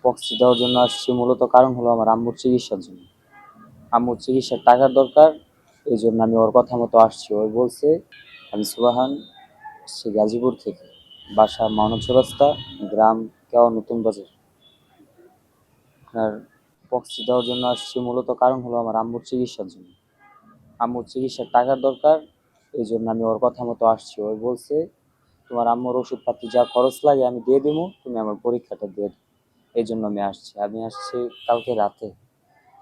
পক্সি দেওয়ার জন্য আসছি, মূলত কারণ হলো আমার আম্মুর চিকিৎসার জন্য। আম্মুর চিকিৎসার টাকার দরকার, এই জন্য আমি ওর কথা মতো আসছি। ওই বলছে আমি সুবাহান, সে গাজীপুর থেকে, বাসা মানব রাস্তা, গ্রাম কেওয়া নতুন বাজার। আপনার পক্সি দেওয়ার জন্য আসছি, মূলত কারণ হলো আমার আম্মুর চিকিৎসার জন্য। আম্মুর চিকিৎসার টাকার দরকার, এই জন্য আমি ওর কথা মতো আসছি। ওই বলছে তোমার আম্মুর ওষুধপাতি যা খরচ লাগে আমি দিয়ে দেবো, তুমি আমার পরীক্ষাটা দিয়ে দেবো। এই জন্য আমি আসছি কালকে রাতে,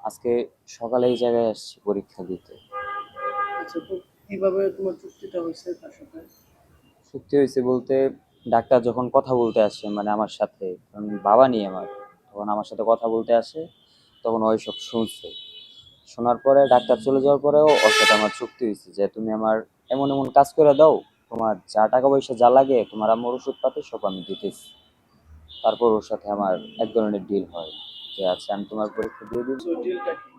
আজকে সকালে এই জায়গায় আসছি পরীক্ষা দিতে। আচ্ছা, তো কিভাবে তোমার চুক্তিটা হয়েছে তার সাথে? সত্যি হয়েছে বলতে, ডাক্তার যখন কথা বলতে আসে মানে আমার সাথে, কারণ বাবা নেই আমার, তখন আমার সাথে কথা বলতে আসে, তখন ওই সব শুনছে। শোনার পরে ডাক্তার চলে যাওয়ার পরেও ওর সাথে আমার চুক্তি হয়েছে যে তুমি আমার এমন এমন কাজ করে দাও, তোমার যা টাকা পয়সা যা লাগে তোমার আম্মুর ওষুধ পাতি সব আমি দিতেছি। তারপর ওর সাথে আমার এক ধরনের ডিল হয় যে আচ্ছা আমি তোমার পরীক্ষা দিয়ে দিব। সো ডিলটা কি?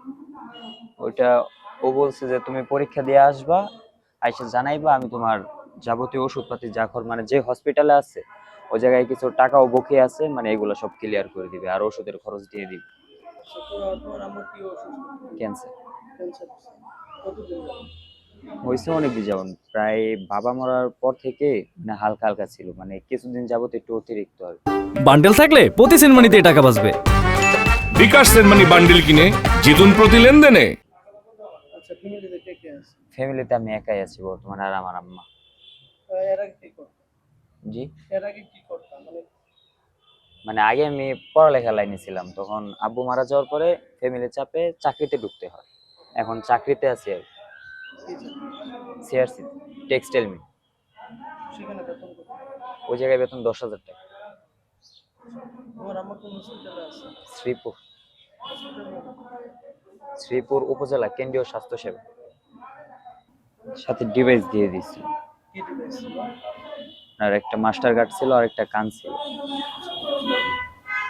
ওইটা ও বলছে যে তুমি পরীক্ষা দিয়ে আসবা, আইসা জানাইবা, আমি তোমার যাবতীয় ওষুধপাতি যা মানে যে হসপিটালে আছে ওই জায়গায় কিছু টাকাও বকে আছে, মানে এগুলো সব ক্লিয়ার করে দিবে আর ওষুধের খরচ দিয়ে দিবে। আচ্ছা, তো তোমার আম্মুর কি অসুস্থ? Cancer cancer? কতদিন ধরে? হয়েছে অনেকদিন যাবত, প্রায় বাবা মরার পর থেকে মানে হালকা হালকা ছিল, মানে কিছুদিন যাবত একটু অতিরিক্ত আর কি। বান্ডেল থাকলে প্রতি সেনমানিতে টাকা বাঁচবে। বিকাশ সেনমানি বান্ডিল কিনে জিতুন প্রতি লেনদেনে। আচ্ছা, ফ্যামিলিতে কে কে আছে? ফ্যামিলিতে আমি একাই আছি বর্তমানে, আর আমার আম্মা। এর আগে কি করতাম? জি, এর আগে কি করতাম মানে? মানে আগে আমি পড়ালেখা লাইনে ছিলাম, তখন আব্বু মারা যাওয়ার পরে ফ্যামিলির চাপে চাকরিতে ঢুকতে হয়। এখন চাকরিতে আছি আর কি চাকরি? CRC, textile mill. সেখানে বেতন কত? ওই জায়গায় বেতন 10,000 টাকা। তোমার আম্মা কোন হসপিটালে আছে? শ্রীপুর, হসপিটাল নাম? শ্রীপুর উপজেলা কেন্দ্রীয় স্বাস্থ্য সেবা, সাথে ডিভাইস দিয়ে দিচ্ছি। কি ডিভাইস ছিল? আর একটা মাস্টার কার্ড ছিল আর একটা কান ছিল।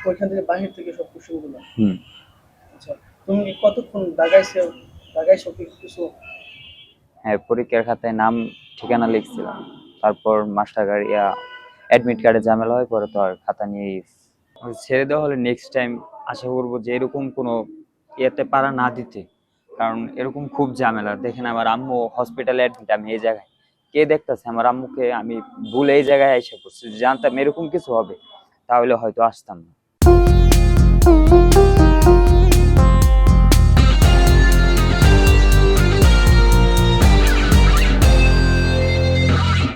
ওইখান থেকে বাহির থেকে সব কুশনগুলো? হুম। আচ্ছা, তুমি কতক্ষণ দাগাইছো? দাগাইছো কি কিছু? হ্যাঁ, পরীক্ষার খাতায় নাম ঠিকানা লিখছিলাম, তারপর মাস্টার কার্ড অ্যাডমিট কার্ডে ঝামেলা হয়, পরে তো আর খাতা নিয়ে ছেড়ে দেওয়া হলে নেক্সট টাইম আশা করবো যে এরকম কোনো ইয়েতে পারা না দিতে, কারণ এরকম খুব ঝামেলা। দেখেন আমার আম্মু হসপিটালে অ্যাডমিট, আমি এই জায়গায়, কে দেখতেছে আমার আম্মুকে? আমি ভুলে এই জায়গায় এসে পড়ছি, জানতাম এরকম কিছু হবে তাহলে হয়তো আসতাম না।